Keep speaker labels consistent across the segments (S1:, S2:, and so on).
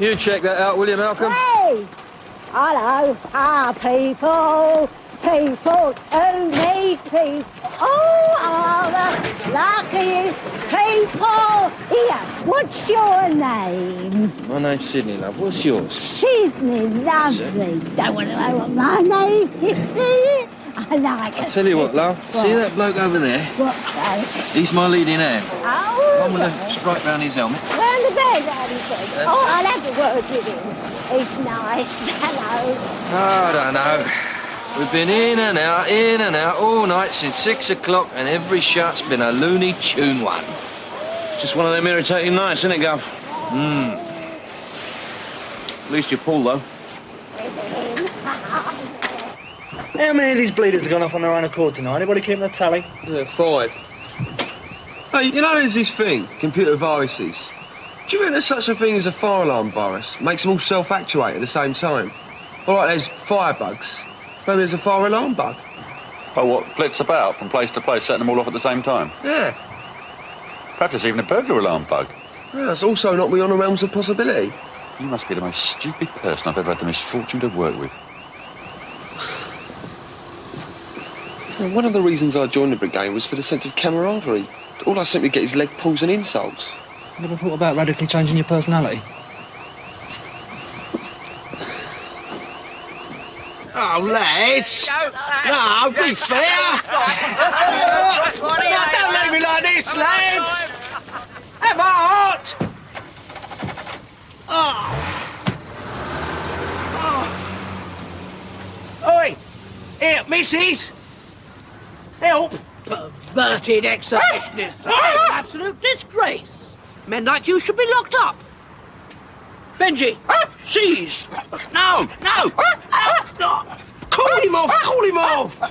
S1: You check that out, will you, Malcolm?
S2: Hey! Hello, people who need people. Oh, are the luckiest people here. What's your name?
S1: My name's Sydney, love. What's yours?
S2: Sydney, lovely. Don't want to know what my name is, do you? I like it.
S1: I'll tell you what, love.
S2: What?
S1: See that bloke over there?
S2: What, though?
S1: He's my leading hand.
S2: Oh,
S1: I'm going to strike round his helmet.
S2: round the bend, Daddy said.
S1: That's
S2: Oh,
S1: it.
S2: I'll have a word with him. He's nice. Hello.
S1: I don't know. We've been in and out all night since 6 o'clock, and every shot's been a Looney Tune one.
S3: Just one of them irritating nights, isn't it, Gov? At least you're Paul, though.
S4: How many of these bleeders have gone off on their own accord tonight? Anybody keeping the tally?
S1: Yeah, 5.
S5: Hey, you know there's this thing, computer viruses. Do you reckon there's such a thing as a fire alarm virus? Makes them all self-actuate at the same time. All right, there's firebugs. Maybe there's a fire alarm bug.
S6: Oh, what, flits about from place to place, setting them all off at the same time?
S5: Yeah.
S6: Perhaps there's even a burglar alarm bug.
S5: Yeah, that's also not beyond the realms of possibility.
S6: You must be the most stupid person I've ever had the misfortune to work with.
S5: One of the reasons I joined the brigade was for the sense of camaraderie. All I simply get is leg pulls and insults.
S4: Never thought about radically changing your personality?
S7: Oh, lads! No, be fair! No, don't leave me like this, lads! Have a heart! Oi! Here, missus! Help!
S8: Perverted exhibitionist. Absolute disgrace. Men like you should be locked up. Benji, seize.
S7: No! Call him off!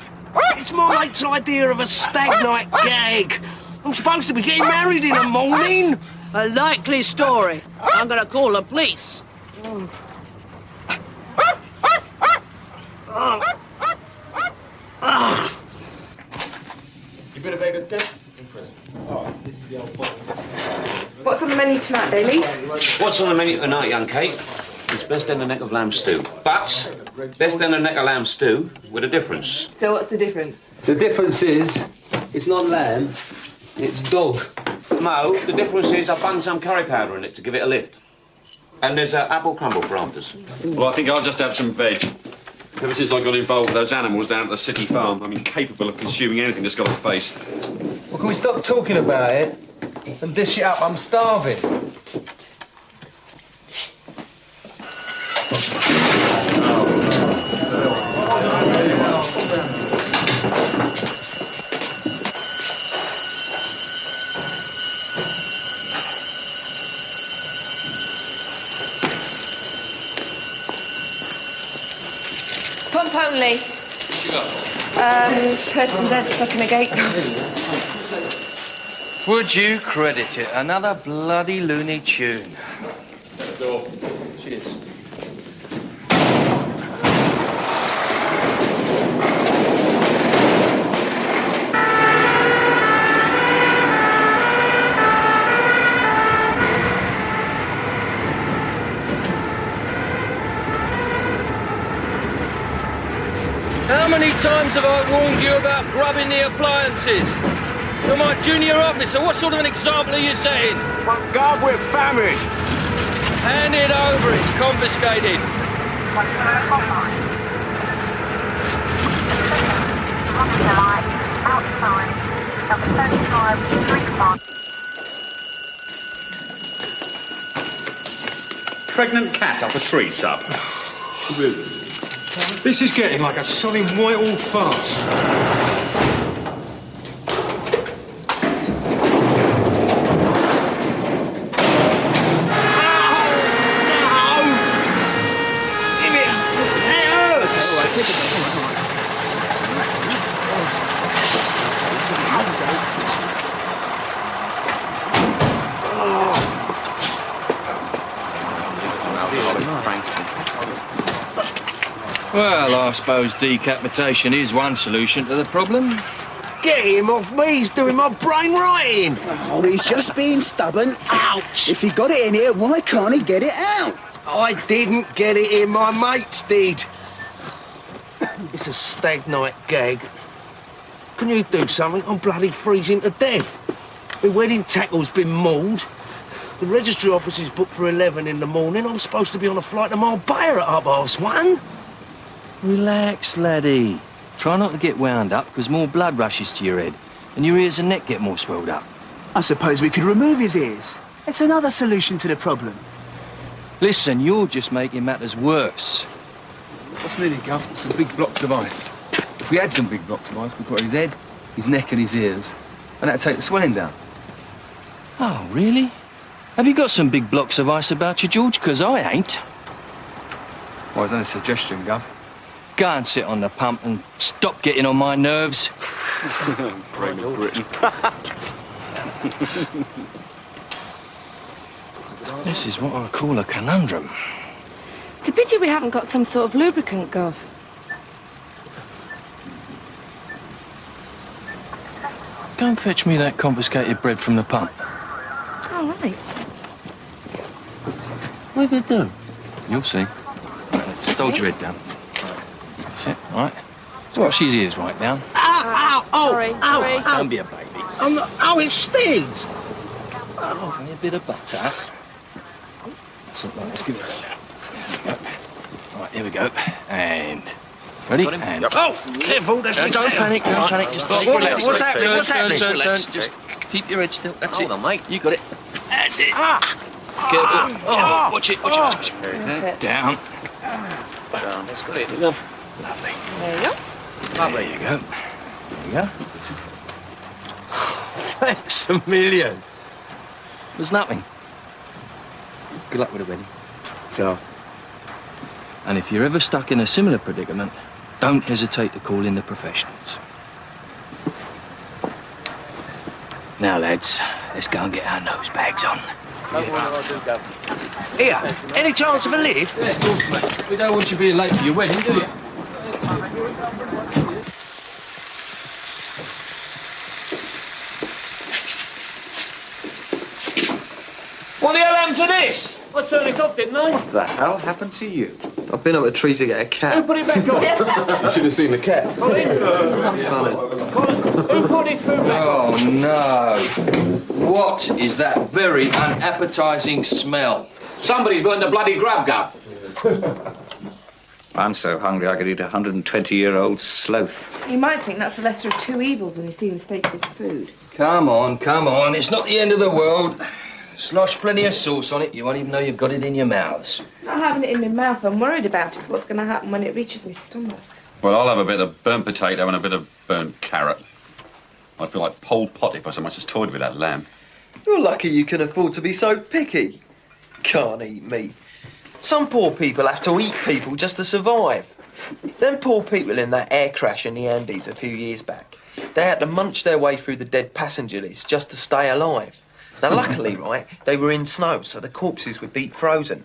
S7: It's my mate's idea of a stag night gag. I'm supposed to be getting married in the morning.
S8: A likely story. I'm gonna call the police.
S5: You been a beggar's kid?
S9: What's on the menu tonight, Bailey?
S3: What's on the menu tonight, young Kate? It's best end of neck of lamb stew. But best end of neck of lamb stew with a difference.
S9: So what's the difference?
S1: The difference is, it's not lamb, it's dog.
S3: No, the difference is I bunged some curry powder in it to give it a lift. And there's apple crumble for afters.
S6: Well, I think I'll just have some veg. Ever since I got involved with those animals down at the city farm, I'm incapable of consuming anything that's got a face.
S1: Well, can we stop talking about it and dish it up? I'm starving.
S9: Pump only. Person dead stuck in a gate.
S1: Would you credit it? Another bloody Looney Tune. Cheers. How many times have I warned you about grubbing the appliances? You're my junior officer. What sort of an example are you setting?
S7: But God, we're famished.
S1: Hand it over. It's confiscated.
S6: Pregnant cat up a tree, sub.
S4: This is getting like a sodding Whitehall farce.
S1: Well, I suppose decapitation is one solution to the problem.
S7: Get him off me, he's doing my brain writing.
S10: Oh, he's just being stubborn.
S7: Ouch!
S10: If he got it in here, why can't he get it out?
S7: I didn't get it in, my mates did. It's a stag night gag. Can you do something? I'm bloody freezing to death. My wedding tackle's been mauled. The registry office is booked for 11 in the morning. I'm supposed to be on a flight to Marbella at 1:30.
S1: Relax, laddie. Try not to get wound up, because more blood rushes to your head, and your ears and neck get more swelled up.
S10: I suppose we could remove his ears. It's another solution to the problem.
S1: Listen, you're just making matters worse.
S11: What's needed, Gov? Some big blocks of ice. If we had some big blocks of ice, we'd put on his head, his neck and his ears, and that'd take the swelling down.
S1: Oh, really? Have you got some big blocks of ice about you, George? Because I ain't.
S11: Well, it's only a suggestion, Gov.
S1: Go and sit on the pump and stop getting on my nerves.
S11: Brain of Britain.
S1: This is what I call a conundrum.
S9: It's a pity we haven't got some sort of lubricant, Gov.
S1: Go and fetch me that confiscated bread from the pump.
S9: All right.
S1: What have you done? You'll see. Just hold your head down. That's it, all right? So watch his ears right down.
S7: Ow, ow,
S9: Sorry,
S7: ow,
S9: sorry.
S7: ow.
S1: Don't be a baby.
S7: Oh, it stings.
S1: It's only a bit of butter. Something like, let's give it a go now. There we go. All right, here we go. And... Ready? And...
S7: Oh, careful, that's me.
S1: Don't panic, don't panic. Just
S7: What's happening? What's happening?
S1: Turn. Just keep your head still. That's it.
S3: Hold on, mate.
S1: You got it. That's it. Careful. Watch it. Down.
S3: That's got it.
S1: Lovely.
S9: There you go.
S1: Lovely. There you go. There you go.
S7: Thanks a million.
S1: There's nothing. Good luck with the wedding.
S7: So,
S1: And if you're ever stuck in a similar predicament, don't hesitate to call in the professionals. Now, lads, let's go and get our nose bags on.
S7: here, any chance of a lift?
S1: Yeah, of course, mate. We don't want you being late for your wedding, do you?
S7: What the hell happened to this? I turned it off, didn't I?
S5: What the hell happened to you? I've been up the tree to get a cat.
S7: Who put it back on?
S5: You should have seen the cat.
S7: Colin, who put this food back on?
S1: Oh, no. What is that very unappetising smell?
S3: Somebody's burned the bloody grub gub.
S12: I'm so hungry I could eat a 120-year-old sloth.
S9: You might think that's the lesser of two evils when you see the state of this food.
S1: Come on. It's not the end of the world. Slosh plenty of sauce on it. You won't even know you've got it in your mouths.
S9: Not having it in my mouth, I'm worried about is what's going to happen when it reaches my stomach.
S6: Well, I'll have a bit of burnt potato and a bit of burnt carrot. I'd feel like Pol Pot if I so much as toyed with that lamb.
S5: You're lucky you can afford to be so picky. Can't eat meat. Some poor people have to eat people just to survive. Them poor people in that air crash in the Andes a few years back, they had to munch their way through the dead passenger list just to stay alive. Now, luckily, right, they were in snow, so the corpses were deep frozen.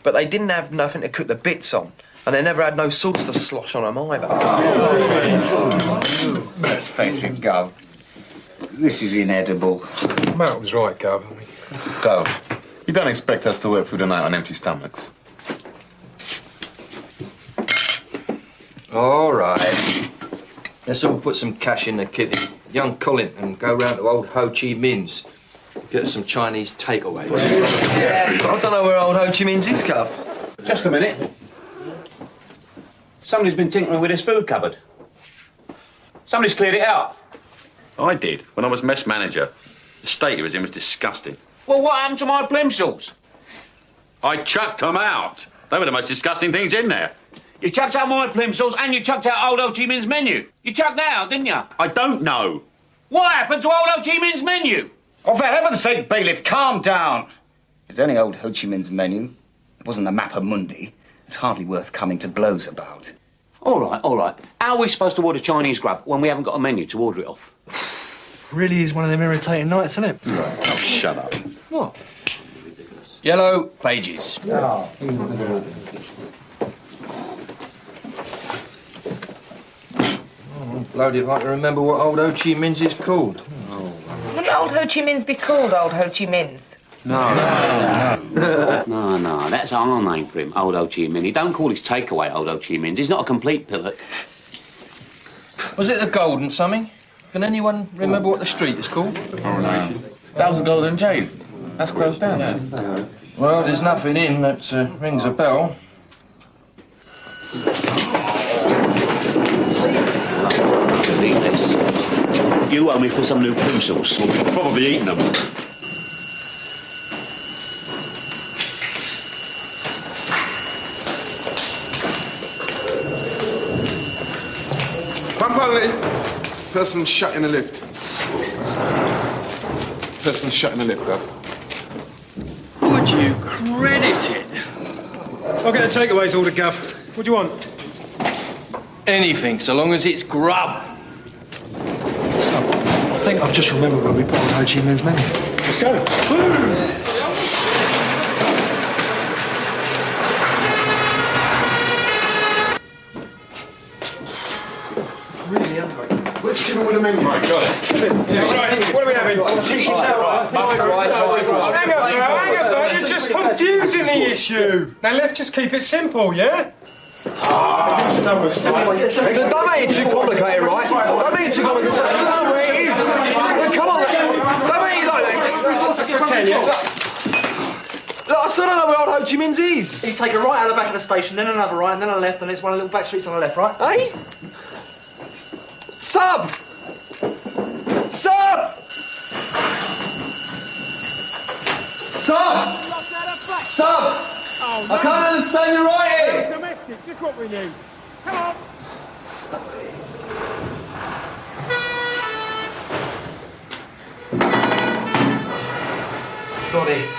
S5: But they didn't have nothing to cook the bits on, and they never had no sauce to slosh on them either.
S12: Let's face it, Gov. This is inedible.
S13: Matt was right, Gov.
S14: Gov, you don't expect us to work through the night on empty stomachs.
S1: All right. Let's all put some cash in the kitty. Young Colin and go round to old Ho Chi Minh's. Get us some Chinese takeaways.
S5: I don't know where old Ho Chi Minh's is, Gov.
S3: Just a minute. Somebody's been tinkering with his food cupboard. Somebody's cleared it out.
S6: I did, when I was mess manager. The state it was in was disgusting.
S3: Well, what happened to my plimsolls?
S6: I chucked them out. They were the most disgusting things in there.
S3: You chucked out my plimsolls and you chucked out old Ho Chi Minh's menu. You chucked that out, didn't you?
S6: I don't know.
S3: What happened to old Ho Chi Minh's menu?
S12: Oh, for heaven's sake, bailiff, calm down. It's only old Ho Chi Minh's menu. It wasn't the Mappa Mundi. It's hardly worth coming to blows about.
S3: All right. How are we supposed to order Chinese grub when we haven't got a menu to order it off?
S4: Really is one of them irritating nights, isn't it?
S6: Right. Oh, shut up.
S4: What?
S1: Yellow pages.
S4: Oh.
S1: Bloody if I can remember what old Ho Chi Minh's is called.
S9: Wouldn't old Ho Chi Minh's be called old Ho Chi Minh's?
S1: No.
S3: No, that's our name for him, Old Ho Chi Minh. He don't call his takeaway Old Ho Chi Minh. He's not a complete pillock.
S11: Was it the Golden something? Can anyone remember what the street is called?
S14: Oh, no. That was the Golden Jade. That's closed down.
S11: Well, there's nothing in that rings a bell.
S3: You owe me for some new pencils. We'll probably eaten them.
S5: Pampali. Person shut in the lift. Person shut in the lift, Gov.
S4: Would you credit it? I'll get the takeaways ordered, Gav. What do you want?
S11: Anything, so long as it's grub.
S4: So, I think I've just remembered where we put on Ho Chi Minh's menu. Let's go. Really hungry. Let's give him with a menu. Right, got it. Right, what are we having? Hang up now, you're just confusing the issue. Now let's just keep it simple, yeah?
S5: Don't make it too complicated, right? Don't make it too complicated. That's not where it is. Come on, don't make it like that.
S4: Let's pretend, yeah?
S5: Look, I still don't know where Old Ho Chi Minh's is.
S4: You take a right out of the back of the station, then another right, and then a left, and it's one of the little back streets on the left, right?
S5: Hey? Sub! Sub! Sub! Sub! I can't understand your writing!
S4: Domestic, just what we need. Come on!
S11: Got it.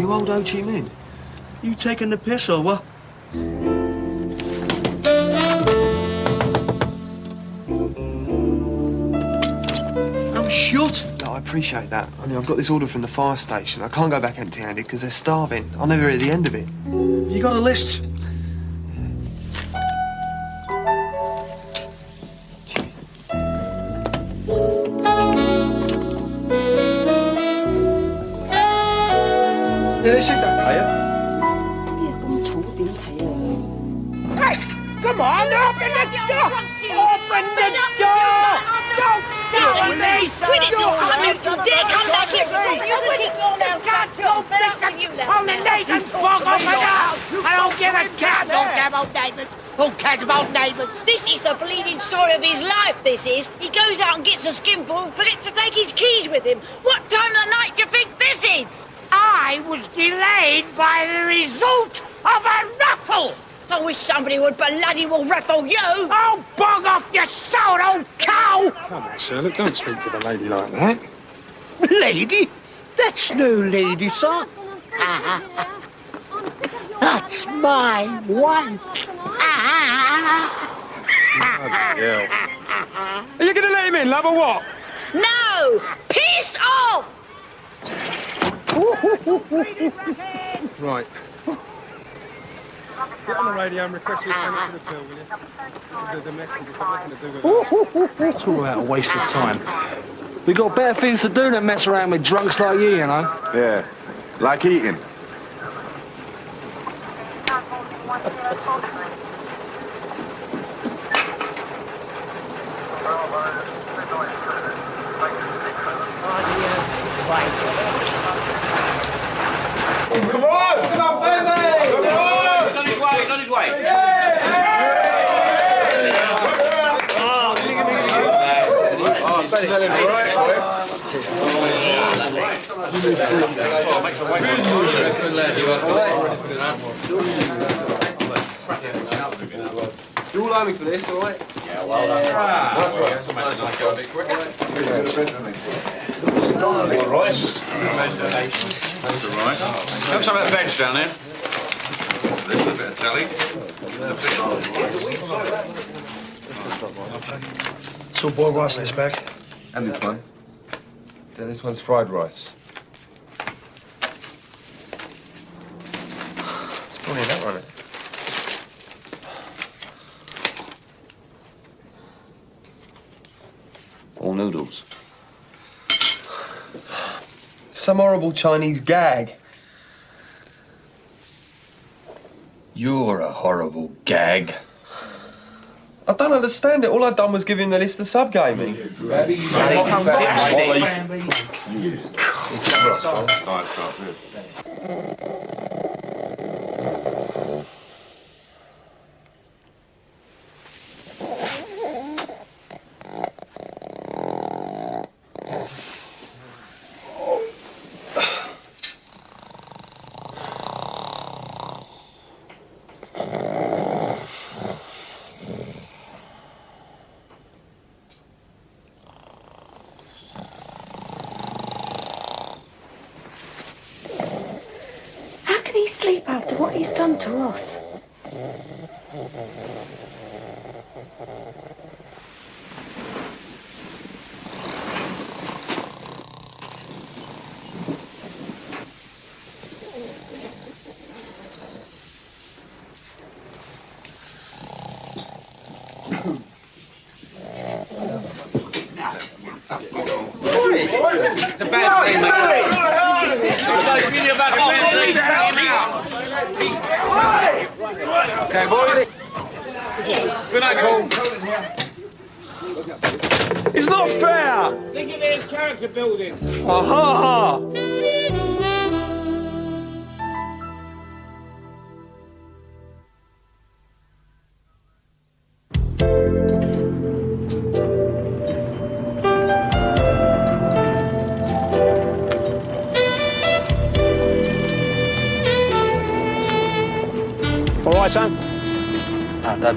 S5: Old Ho Chi Minh? You taking the piss or what? I'm shut. No, I appreciate that. I mean, I've got this order from the fire station. I can't go back empty-handed because they're starving. I'll never hear the end of it. You got a list?
S4: Yeah, they should that player.
S8: Hey, come on, open the door! Open the door! Don't stop me!
S2: Quit it, you dare come back here! You
S8: can't go back to you! I'm the Nathan Bog off and out! I don't give a damn! Don't care about neighbours! Who cares about neighbours?
S2: This is the bleeding story of his life, this is. He goes out and gets a skinful and forgets to take his keys with him. What time of the night do you think this is?
S8: I was delayed by the result of a raffle!
S2: I wish somebody would bloody well raffle you!
S8: Oh, bog off, you sour old cow!
S4: Come on, Sherlock, don't speak to the lady like that.
S8: Lady? That's no lady, sir. That's my wife.
S4: Are you going to let him in, love, or what?
S2: No! Piss off!
S4: Right. Get on the radio and request your attendance to the pill, will you? This is a domestic, it's got nothing to do with us.
S13: Talk about a waste of time. We got better things to do than mess around with drunks like you know?
S14: Yeah, like eating.
S5: Come on! Come on, baby! Come on!
S3: He's on his way, he's on his way.
S5: Smelling all right, boy. You all owe me for this, all right?
S3: Yeah, well done.
S5: That's right.
S3: Starving. All right.
S6: That's all right. Have some of that veg down there. There's a bit of telly.
S4: It's all boiled rice in this bag.
S11: And this one. Then this one's fried rice. It's probably that one.
S3: All noodles.
S5: Some horrible Chinese gag.
S11: You're a horrible gag.
S5: I don't understand it. All I've done was give him the list of sub-gaming.
S9: How can he sleep after what he's done to us?
S3: The bad thing,
S11: Okay, boys. Good night, Cole.
S5: It's not fair!
S8: Think of it as character building.
S5: Aha!
S12: All right, son? Dad.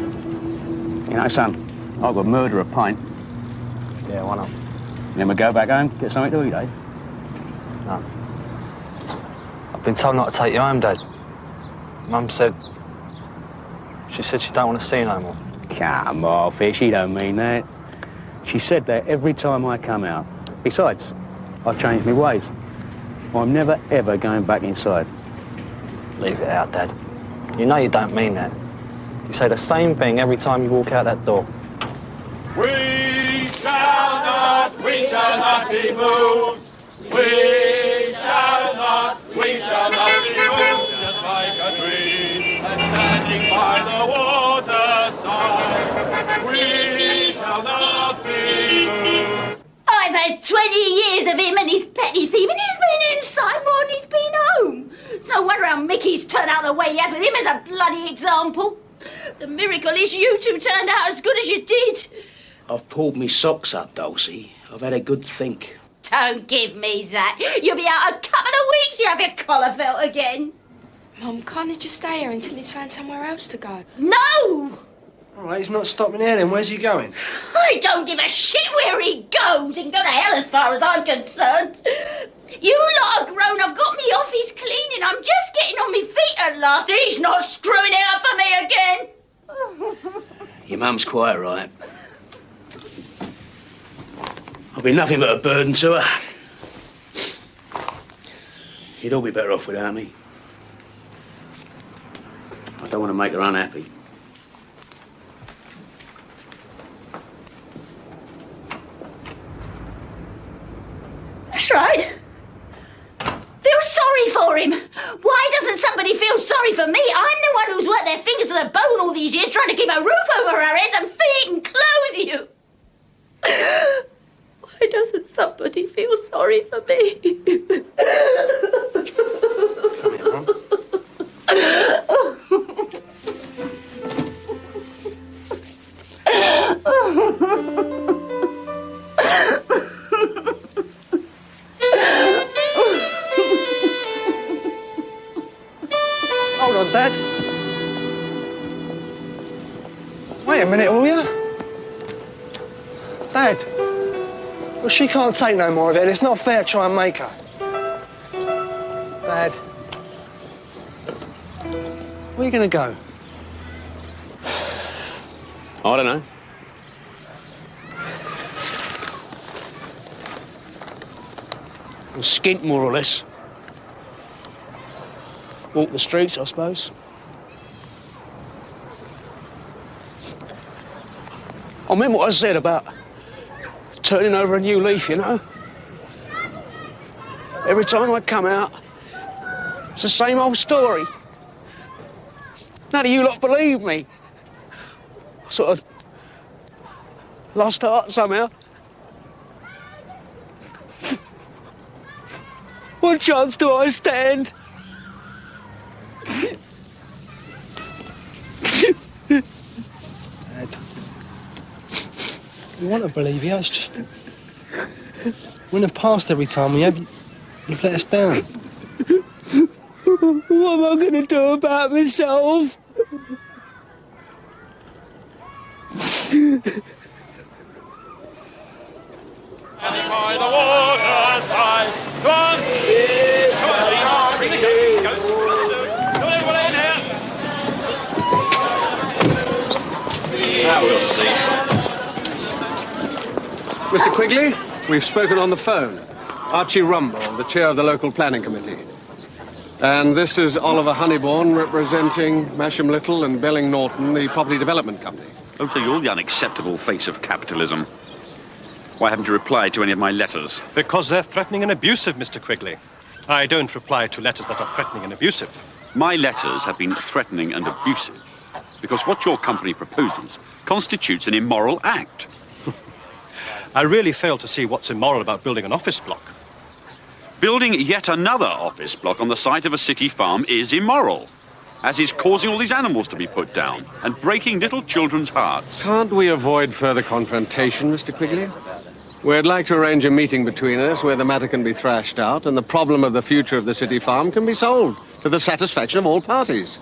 S12: You know, son, I've got murder a pint.
S15: Yeah, why not?
S12: Then we go back home, get something to eat, eh?
S15: No. I've been told not to take you home, Dad. Mum said... She said she don't want to see you no more.
S12: Come off it, she don't mean that. She said that every time I come out. Besides, I've changed my ways. I'm never, ever going back inside.
S15: Leave it out, Dad. You know you don't mean that. You say the same thing every time you walk out that door.
S16: We shall not be moved. We shall not be moved. Just like a tree that's standing by the waterside. We shall not be moved.
S2: I've had 20 years of him and his petty thieving. He's been inside more than he's been home. It's no wonder how Mickey's turned out the way he has with him as a bloody example. The miracle is you two turned out as good as you did.
S7: I've pulled me socks up, Dulcie. I've had a good think.
S2: Don't give me that. You'll be out a couple of weeks, you have your collar felt again.
S9: Mum, can't he just stay here until he's found somewhere else to go?
S2: No!
S4: All right, he's not stopping here then. Where's he going?
S2: I don't give a shit where he goes. He can go to hell as far as I'm concerned. You lot are grown. I've got me office cleaning. I'm just getting on my feet at last. He's not screwing it up for me again.
S7: Your mum's quite right. I've been nothing but a burden to her. You'd all be better off without me. I don't want to make her unhappy.
S2: That's right. Feel sorry for him. Why doesn't somebody feel sorry for me? I'm the one who's worked their fingers to the bone all these years trying to keep a roof over our heads and feed and clothe you. Why doesn't somebody feel sorry for me?
S4: Come here, Mum.
S10: Hold on, Dad. Wait a minute, will you? Dad. Well, she can't take no more of it, and it's not fair to try and make her. Dad. Where are you going to go?
S3: I don't know.
S7: I'm skint, more or less. Walk the streets, I suppose. I meant what I said about turning over a new leaf, you know? Every time I come out, it's the same old story. None of you lot believe me. I sort of lost heart somehow. What chance do I stand?
S10: Dad. We want to believe you, it's just that we're in the past every time we have. You've let us down.
S7: What am I going to do about myself?
S16: By the waterside. Come on! Come on, Gene. Bring the goat. Go. Come on, everyone in here.
S6: Now we'll see.
S17: Mr. Quigley, we've spoken on the phone. Archie Rumble, the chair of the local planning committee. And this is Oliver Honeybourne representing Masham Little and Belling Norton, the property development company.
S6: Oh, so you're the unacceptable face of capitalism. Why haven't you replied to any of my letters?
S18: Because they're threatening and abusive, Mr. Quigley. I don't reply to letters that are threatening and abusive.
S6: My letters have been threatening and abusive because what your company proposes constitutes an immoral act.
S18: I really fail to see what's immoral about building an office block.
S6: Building yet another office block on the site of a city farm is immoral, as is causing all these animals to be put down and breaking little children's hearts.
S17: Can't we avoid further confrontation, Mr. Quigley? We'd like to arrange a meeting between us where the matter can be thrashed out and the problem of the future of the city farm can be solved to the satisfaction of all parties.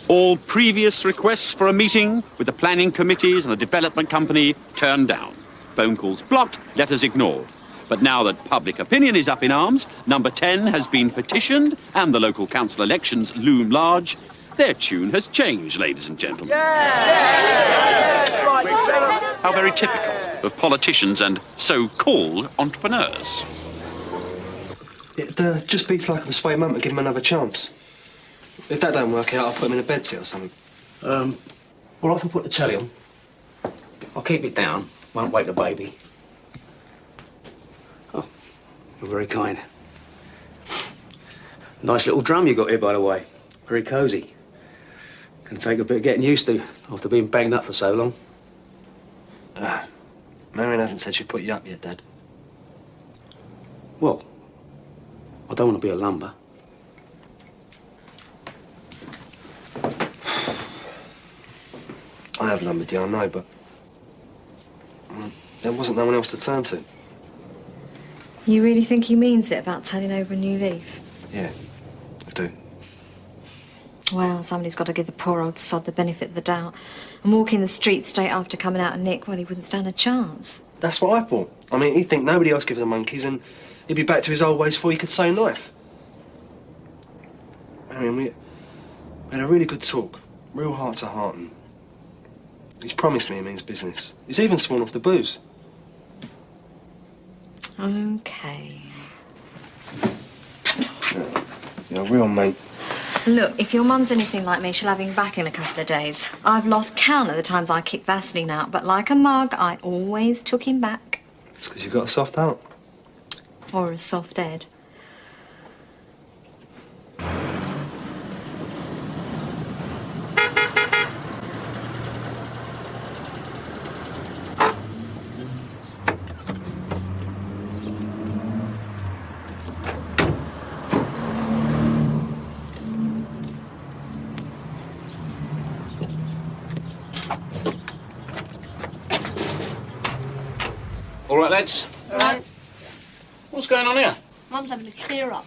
S6: All previous requests for a meeting with the planning committees and the development company turned down. Phone calls blocked, letters ignored. But now that public opinion is up in arms, number 10 has been petitioned and the local council elections loom large, their tune has changed, ladies and gentlemen. How very typical of politicians and so-called entrepreneurs.
S10: It just beats like a persuade mum to give him another chance. If that don't work out, I'll put him in a bedsit or something.
S12: Well, I can put the telly on. I'll keep it down, won't wake the baby. Oh, you're very kind. Nice little drum you got here, by the way. Very cosy. Can take a bit of getting used to after being banged up for so long.
S10: Marion hasn't said she'd put you up yet, Dad.
S12: Well, I don't want to be a lumber.
S10: I have lumbered you, I know, but there wasn't no one else to turn to.
S19: You really think he means it about turning over a new leaf?
S10: Yeah, I do.
S19: Well, somebody's got to give the poor old sod the benefit of the doubt. And walking the streets straight after coming out of Nick, well, he wouldn't stand a chance.
S10: That's what I thought. I mean, he'd think nobody else gives the monkeys and he'd be back to his old ways before he could say knife. Marion, we had a really good talk, real heart to heart, and he's promised me he means business. He's even sworn off the booze.
S19: OK.
S10: You're a real mate.
S19: Look, if your mum's anything like me, she'll have him back in a couple of days. I've lost count of the times I kicked Vaseline out, but like a mug, I always took him back.
S10: It's because you've got a soft heart.
S19: Or a soft head.
S3: All right, lads?
S8: All right.
S3: What's going on here?
S8: Mum's having a clear up.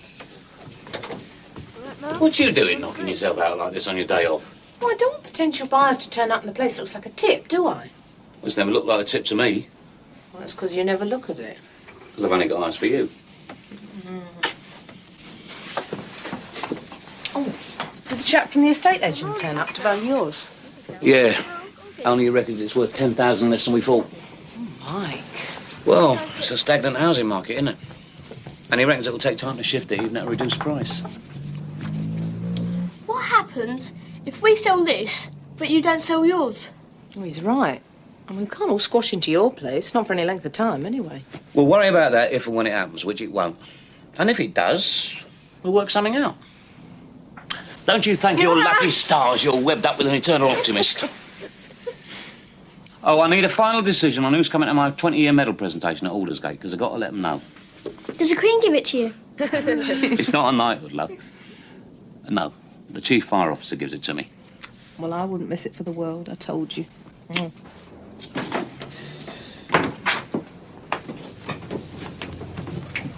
S3: What you doing knocking yourself out like this on your day off?
S20: Well, I don't want potential buyers to turn up and the place looks like a tip, do I?
S3: Well, it's never looked like a tip to me,
S20: Well, that's because you never look at it.
S3: because I've only got eyes for you.
S20: Oh, did the chap from the estate agent turn up to value yours?
S3: Yeah, only he reckons it's worth 10,000 less than we thought.
S20: Mike.
S3: Well, it's a stagnant housing market, isn't it? And he reckons it'll take time to shift it, even at a reduced price.
S21: What happens if we sell this, but you don't sell yours?
S20: Oh, he's right. And we can't all squash into your place, not for any length of time, anyway.
S3: We'll worry about that if and when it happens, which it won't. And if it does, we'll work something out. Don't you thank your lucky stars you're webbed up with an eternal optimist. Oh, I need a final decision on who's coming to my 20-year medal presentation at Aldersgate, because I've got to let them know.
S21: Does the Queen give it to you?
S3: It's not a knighthood, love. No, the Chief Fire Officer gives it to me.
S20: Well, I wouldn't miss it for the world, I told you.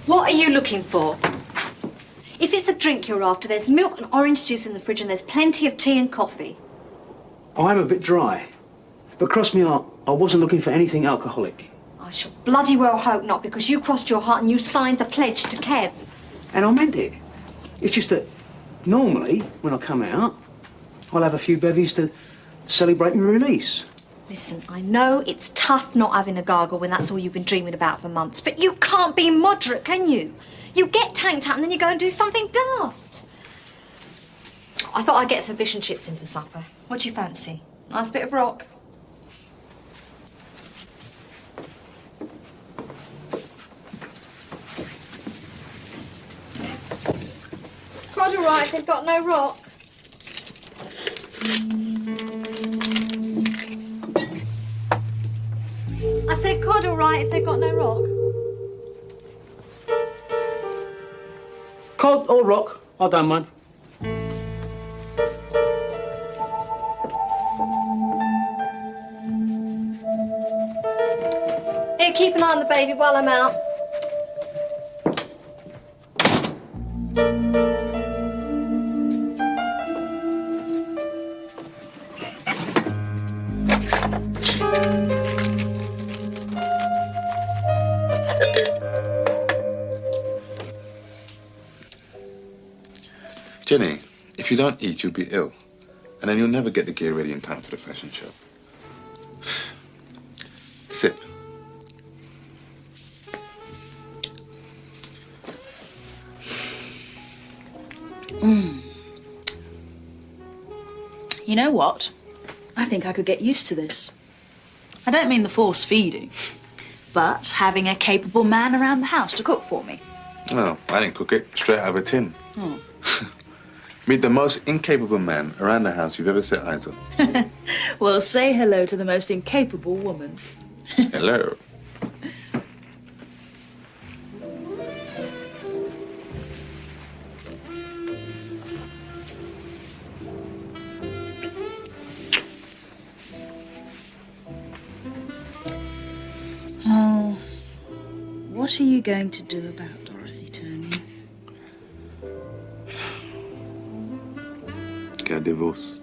S19: What are you looking for? If it's a drink you're after, there's milk and orange juice in the fridge and there's plenty of tea and coffee.
S12: I'm a bit dry. But cross me heart, I wasn't looking for anything alcoholic.
S19: I shall bloody well hope not, because you crossed your heart and you signed the pledge to Kev.
S12: And I meant it. It's just that normally, when I come out, I'll have a few bevies to celebrate my release.
S19: Listen, I know it's tough not having a gargle when that's all you've been dreaming about for months, but you can't be moderate, can you? You get tanked out and then you go and do something daft. I thought I'd get some fish and chips in for supper. What do you fancy? Nice bit of rock? Cod all right if they've got no rock. I said cod all right if they've got no rock.
S12: Cod or rock, I don't mind.
S19: Here, keep an eye on the baby while I'm out.
S14: Jenny, if you don't eat, you'll be ill. And then you'll never get the gear ready in time for the fashion show. Sip.
S22: You know what? I think I could get used to this. I don't mean the force feeding, but having a capable man around the house to cook for me.
S14: No, I didn't cook it. Straight out of a tin.
S22: Oh.
S14: Meet the most incapable man around the house you've ever set eyes on.
S22: Well, say hello to the most incapable woman.
S14: Hello.
S22: Oh, what are you going to do about Dorothy, Tony?
S14: Get a divorce.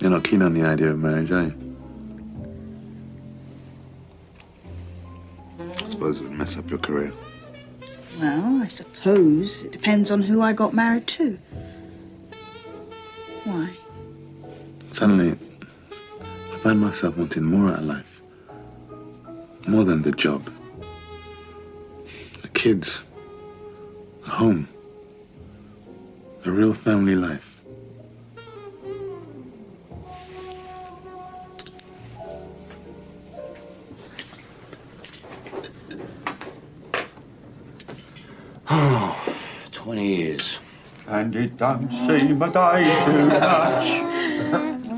S14: You're not keen on the idea of marriage, are you? I suppose it would mess up your career.
S22: Well, I suppose it depends on who I got married to. Why?
S14: Suddenly, I find myself wanting more out of life. More than the job. The kids. A home. A real family life.
S3: Oh, 20 years.
S23: And it don't seem a day too much.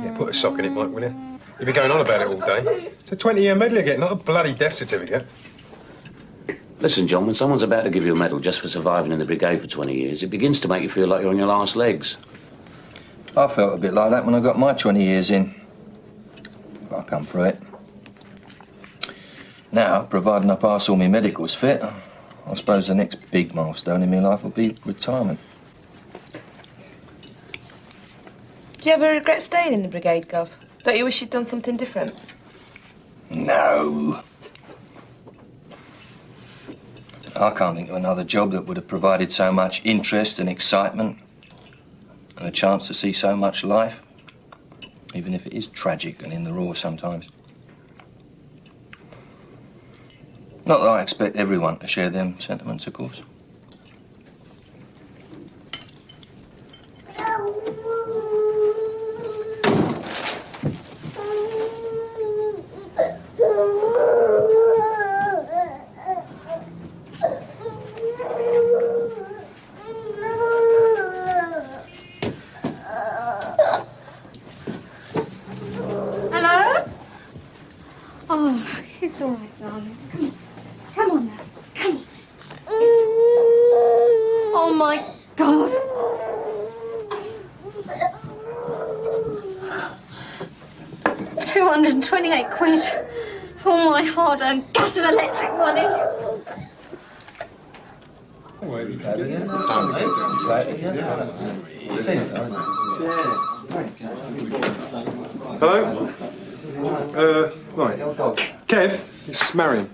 S10: Yeah, put a sock in it, Mike, will you? You've been going on about it all day. It's a 20-year medal you get, not a bloody death certificate.
S3: Listen, John, when someone's about to give you a medal just for surviving in the brigade for 20 years, it begins to make you feel like you're on your last legs.
S1: I felt a bit like that when I got my 20 years in. But I come through it. Now, providing I pass all my medicals fit, I suppose the next big milestone in my life will be retirement.
S9: Do you ever regret staying in the brigade, Gov? Don't you wish you'd done something different?
S1: No. I can't think of another job that would have provided so much interest and excitement and a chance to see so much life, even if it is tragic and in the raw sometimes. Not that I expect everyone to share them sentiments, of course.
S19: Hello? Oh, it's all right, darling. Come on now. Come on. Oh, my God. £228. All my hard-earned gas and electric money.
S17: Hello? Right. Kev, this is Marion.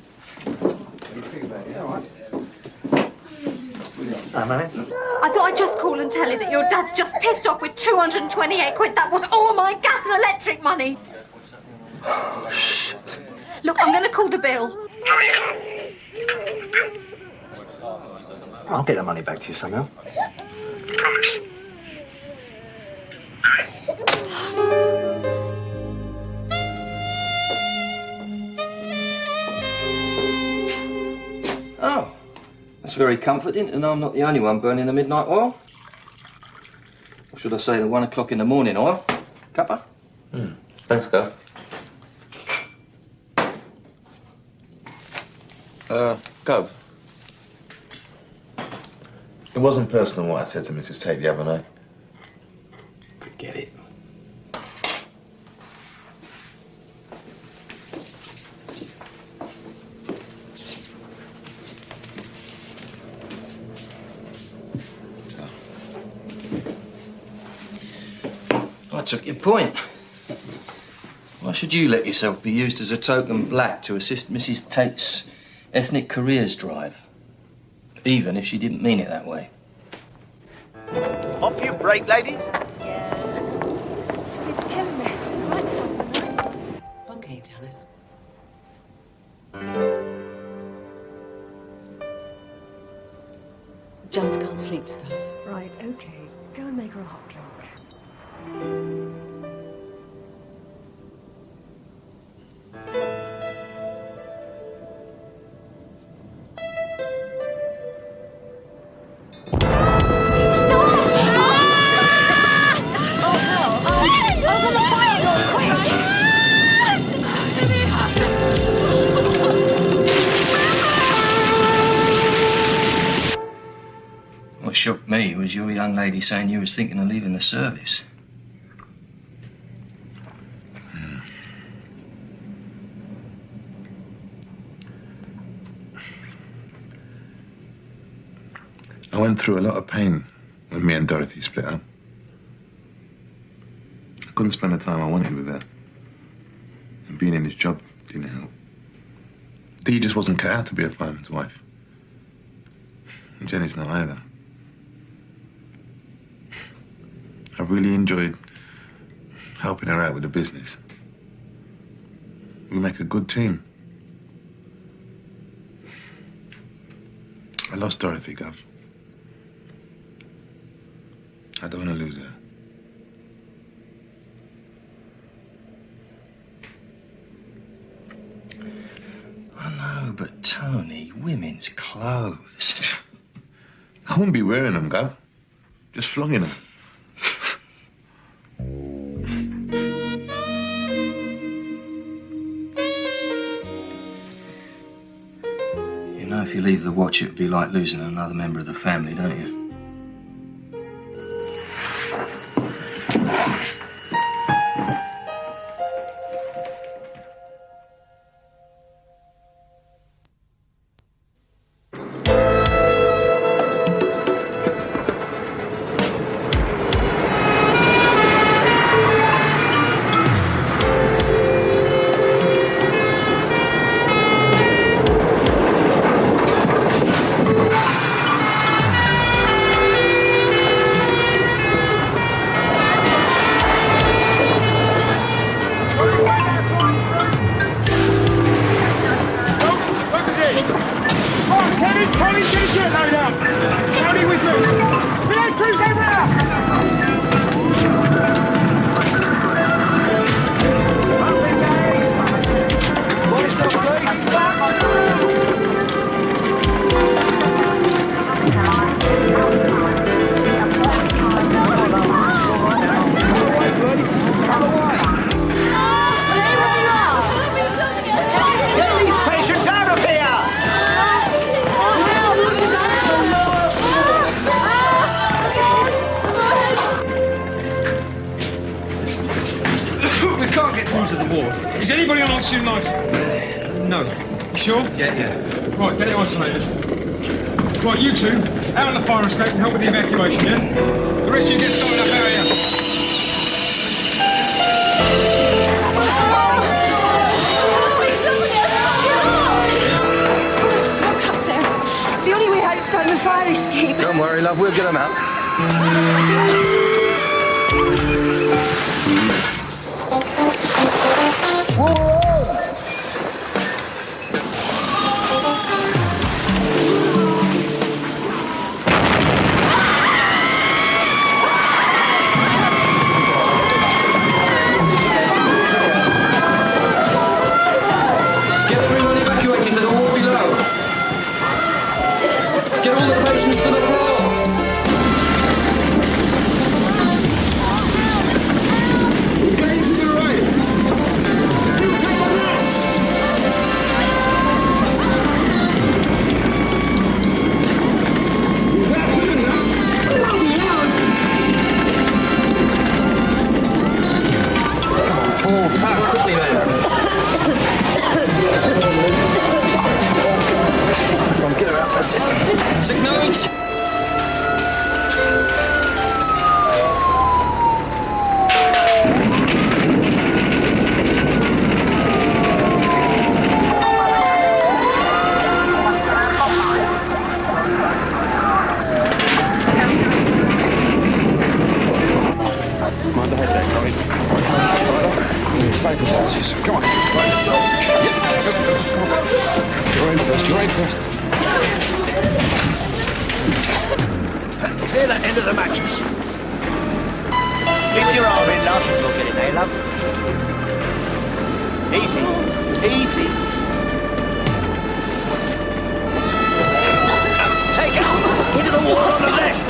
S15: Hi, Marion.
S19: I thought I'd just call and tell you that your dad's just pissed off with £228. That was all my gas and electric money. Look, I'm going to call the bill.
S15: I'll get the money back to you somehow.
S19: Promise.
S1: Oh, that's very comforting to know I'm not the only one burning the midnight oil. Or should I say the 1 o'clock in the morning oil? Cuppa?
S14: Thanks, Gov. Gov. It wasn't personal what I said to Mrs. Tate the other night.
S1: Forget it. I took your point. Why should you let yourself be used as a token black to assist Mrs. Tate's ethnic careers drive? Even if she didn't mean it that way.
S8: Off you break, ladies.
S5: Okay, Janice. Janice can't sleep, Staff.
S11: Right, okay. Go and make her a hot drink.
S1: What shocked me was your young lady saying you was thinking of leaving the service.
S14: I went through a lot of pain when me and Dorothy split up. I couldn't spend the time I wanted with her. And being in this job didn't help. Dee just wasn't cut out to be a fireman's wife. And Jenny's not either. I really enjoyed helping her out with the business. We make a good team. I lost Dorothy, Gov. I don't want to lose her.
S1: I know, but Tony, women's clothes.
S14: I wouldn't be wearing them, Gov. Just flonging them.
S1: You know, if you leave the watch, it'd be like losing another member of the family, don't you?
S2: ward. Is anybody on oxygen life? No. You sure?
S10: Yeah.
S2: Right, get it isolated. Right, you two, out on the fire escape and help with the evacuation, yeah? The rest of you get started up out here.
S22: Smoke up there. The only way out is starting a fire escape.
S1: Don't worry, love, we'll get them out. Get everyone evacuated to the wall below. Get all the patients to the floor. Paul, tap quickly then. Come on, get her out. That's it. Sick note. Mind the head there, Connie. Safe as houses. Come on. Right. Yep. Go. Come on. You're in first.
S8: Clear that end of the mattress. Keep your arm in, love. We'll get in there, love. Easy. Take it. Into the wall on the left.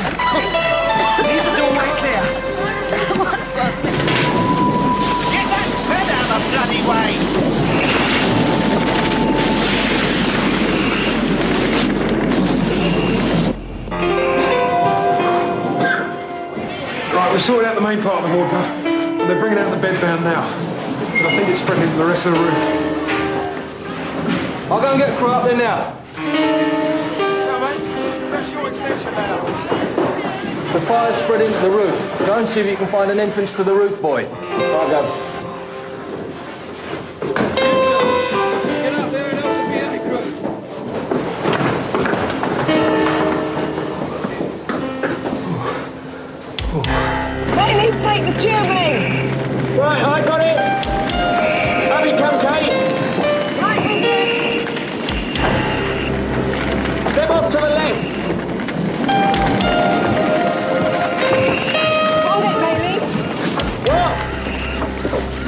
S8: Leave the doorway clear. Get that bed out of the bloody way.
S2: Right, we're sorting out the main part of the ward, Gov. And they're bringing out the bed bound now. But I think it's spreading into the rest of the roof.
S1: I'll go and get a crew up there now.
S2: Yeah, mate. That's your extension ladder.
S1: The fire's spread into the roof. Go and see if you can find an entrance to the roof, boy. Right, Gov. Get up there and help the PA crew.
S9: Bailey, take the tubing!
S8: Right, I got it. Abby, come, Kate.
S9: Right with you.
S8: Step off to the left.
S9: Hold it, Bailey.
S8: What?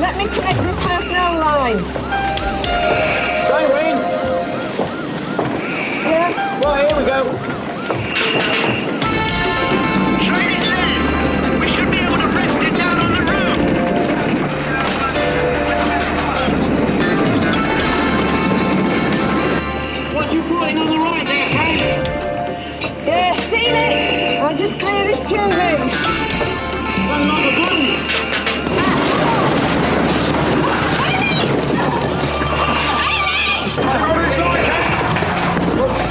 S9: Let me connect the personnel line.
S8: Irene.
S9: Yes?
S8: Right, here we go.
S16: We should be able to rest it down on the roof.
S8: What you putting on the right there, Kate?
S9: Yeah, seen it. I'll just clear this tubing.
S8: One lot of glue.
S2: Hold this line, Kate.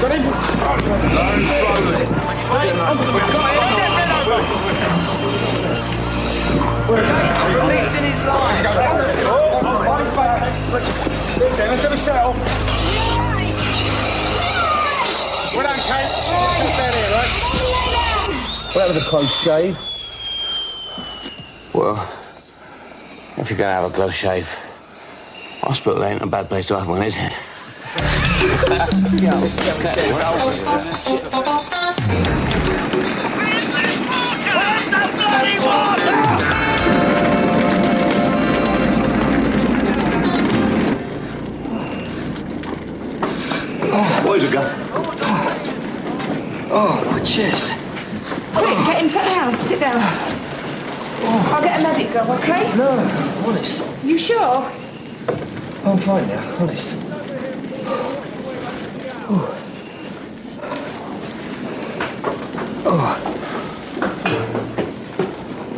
S2: Got him? Learn slowly.
S8: Releasing his line.
S2: Okay, let's have a settle. Well done, Kate. Just down here, right?
S1: Well, that was a close shave.
S3: Well, if you're going to have a close shave, hospital ain't a bad place to have one, is it?
S1: Where's it go? Oh, my chest.
S9: Quick, get him put down. Sit down. I'll get a medic, go, okay?
S1: No, honest.
S9: You sure?
S1: I'm fine now, honest.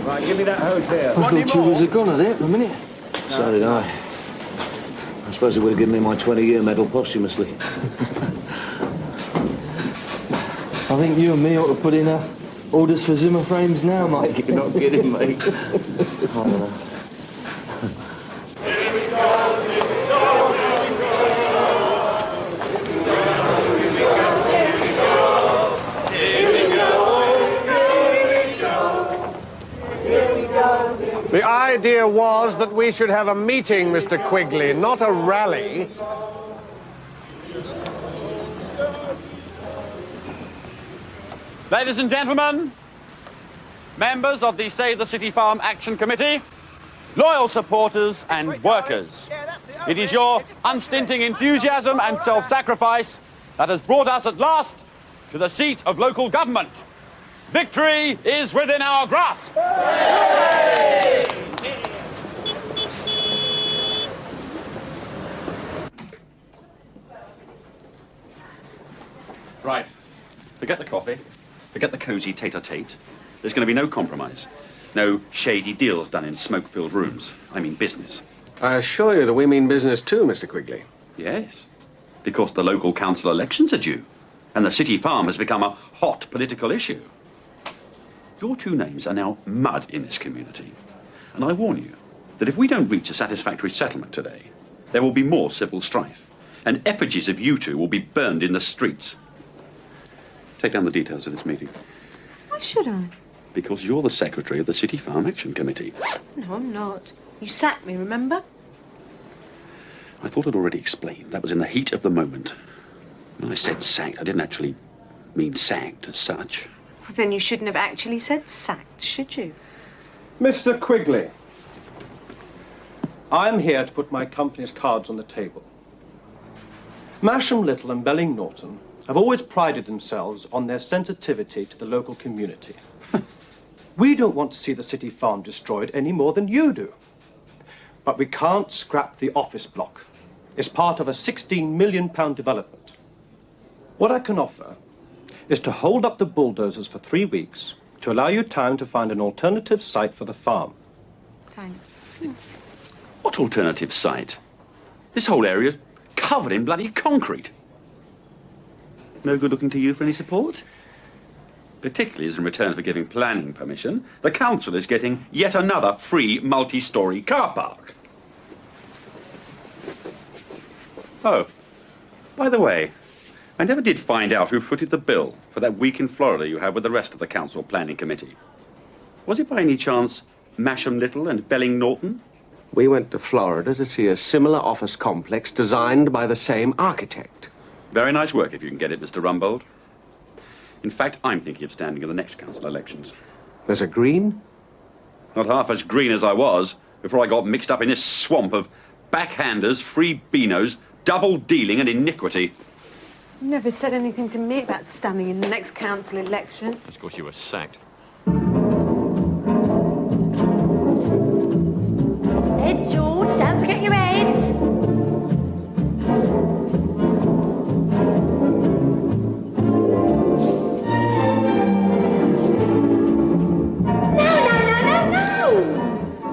S8: Right, give me that hose there.
S1: I thought you was a goner there for a minute. So did I.
S3: suppose it would have given me my 20-year medal posthumously.
S1: I think you and me ought to put in orders for Zimmer frames now, Mike.
S3: You're not kidding, mate. I don't know.
S17: The idea was that we should have a meeting, Mr. Quigley, not a rally.
S6: Ladies and gentlemen, members of the Save the City Farm Action Committee, loyal supporters and workers, it is your unstinting enthusiasm and self-sacrifice that has brought us at last to the seat of local government. Victory is within our grasp. Right. Forget the coffee. Forget the cosy tete-a-tete. There's going to be no compromise. No shady deals done in smoke-filled rooms. I mean business.
S17: I assure you that we mean business too, Mr. Quigley.
S6: Yes. Because the local council elections are due. And the City Farm has become a hot political issue. Your two names are now mud in this community. And I warn you that if we don't reach a satisfactory settlement today, there will be more civil strife. And effigies of you two will be burned in the streets. Take down the details of this meeting.
S20: Why should I?
S6: Because you're the secretary of the City Farm Action Committee.
S20: No, I'm not. You sacked me, remember?
S6: I thought I'd already explained. That was in the heat of the moment. When I said sacked, I didn't actually mean sacked as such.
S20: Well, then you shouldn't have actually said sacked, should you?
S4: Mr. Quigley, I'm here to put my company's cards on the table. Masham Little and Belling Norton have always prided themselves on their sensitivity to the local community. We don't want to see the city farm destroyed any more than you do. But we can't scrap the office block. It's part of a £16 million development. What I can offer is to hold up the bulldozers for 3 weeks to allow you time to find an alternative site for the farm.
S20: Thanks.
S6: What alternative site? This whole area's covered in bloody concrete. No good looking to you for any support? Particularly as in return for giving planning permission, the council is getting yet another free multi-storey car park. Oh, by the way, I never did find out who footed the bill for that week in Florida you had with the rest of the council planning committee. Was it by any chance Masham Little and Belling Norton?
S17: We went to Florida to see a similar office complex designed by the same architect.
S6: Very nice work if you can get it, Mr. Rumbold. In fact, I'm thinking of standing in the next council elections.
S17: There's a green?
S6: Not half as green as I was before I got mixed up in this swamp of backhanders, free beanos, double dealing and iniquity.
S20: You never said anything to me about standing in the next council election.
S18: That's because you were sacked.
S19: Head, George, don't forget your heads.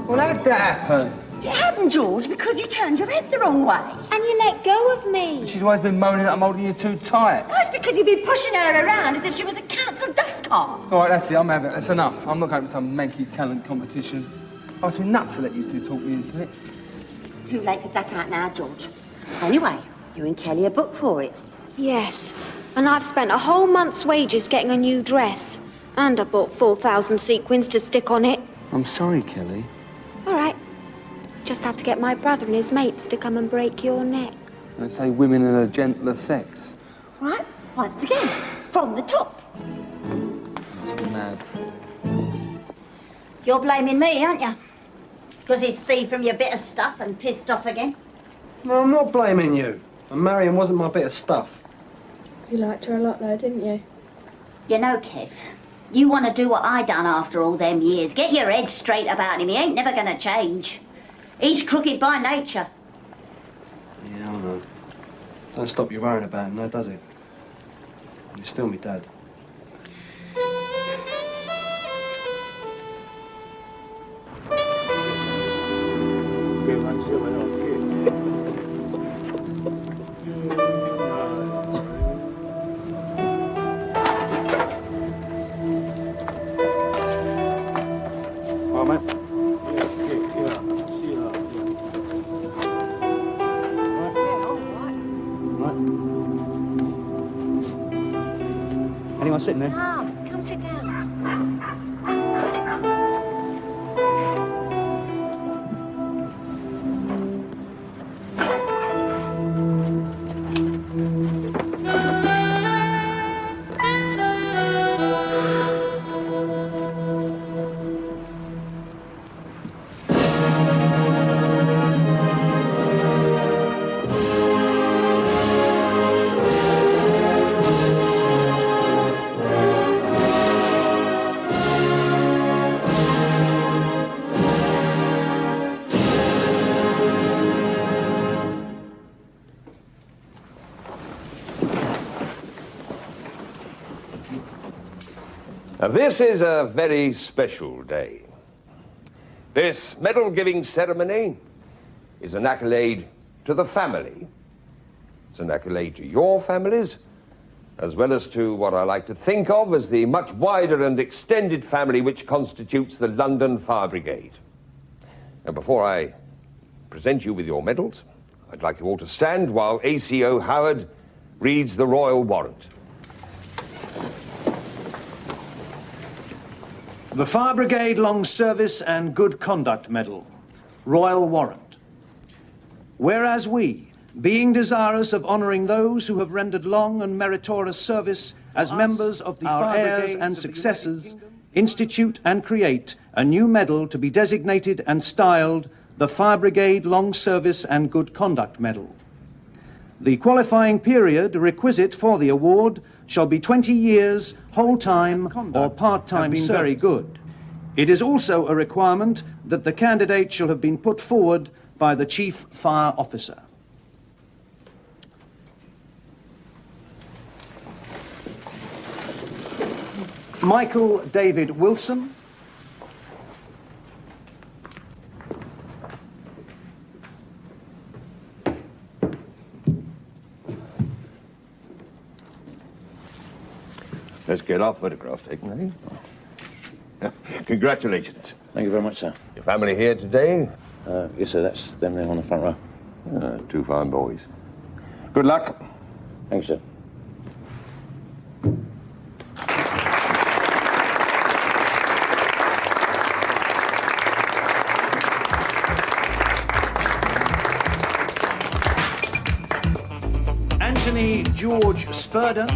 S7: Well, how'd that happen?
S13: It happened, George, because you turned your head the wrong way.
S19: And you let go of me.
S7: She's always been moaning that I'm holding you too tight.
S13: That's because you've been pushing her around as if she was a council dust cart.
S7: All right, that's it. I'm having it. That's enough. I'm not going to some manky talent competition. I must be nuts to let you two talk me into it.
S13: Too late to duck out now, George. Anyway, you and Kelly are booked for it.
S24: Yes, and I've spent a whole month's wages getting a new dress. And I bought 4,000 sequins to stick on it.
S7: I'm sorry, Kelly.
S24: All right. Just have to get my brother and his mates to come and break your neck.
S7: They say women are a gentler sex.
S13: Right, once again, from the top.
S7: Must be mad.
S25: You're blaming me, aren't you? Because he's thieved from your bit of stuff and pissed off again?
S10: No, I'm not blaming you. And Marion wasn't my bit of stuff.
S9: You liked her a lot, though, didn't you?
S25: You know, Kev, you want to do what I done after all them years. Get your head straight about him. He ain't never going to change. He's crooked by nature.
S10: Yeah, I know. Don't stop you worrying about him, no, does it? You're still me dad.
S5: mate. Anyone sitting there?
S19: Come sit down.
S12: Now, this is a very special day. This medal-giving ceremony is an accolade to the family. It's an accolade to your families, as well as to what I like to think of as the much wider and extended family which constitutes the London Fire Brigade. Now, before I present you with your medals, I'd like you all to stand while ACO Howard reads the royal warrant.
S15: The Fire Brigade Long Service and Good Conduct Medal, Royal Warrant. Whereas we, being desirous of honouring those who have rendered long and meritorious service as members of the Fire Brigades and successors, institute and create a new medal to be designated and styled the Fire Brigade Long Service and Good Conduct Medal. The qualifying period requisite for the award shall be 20 years, whole-time or part-time service. Very good. It is also a requirement that the candidate shall have been put forward by the Chief Fire Officer. Michael David Wilson.
S12: Let's get our photograph taken, eh? Congratulations.
S3: Thank you very much, sir.
S12: Your family here today?
S3: Yes, sir. That's them there on the front row.
S12: Two fine boys. Good luck.
S3: Thanks, sir.
S15: Anthony George Spurden.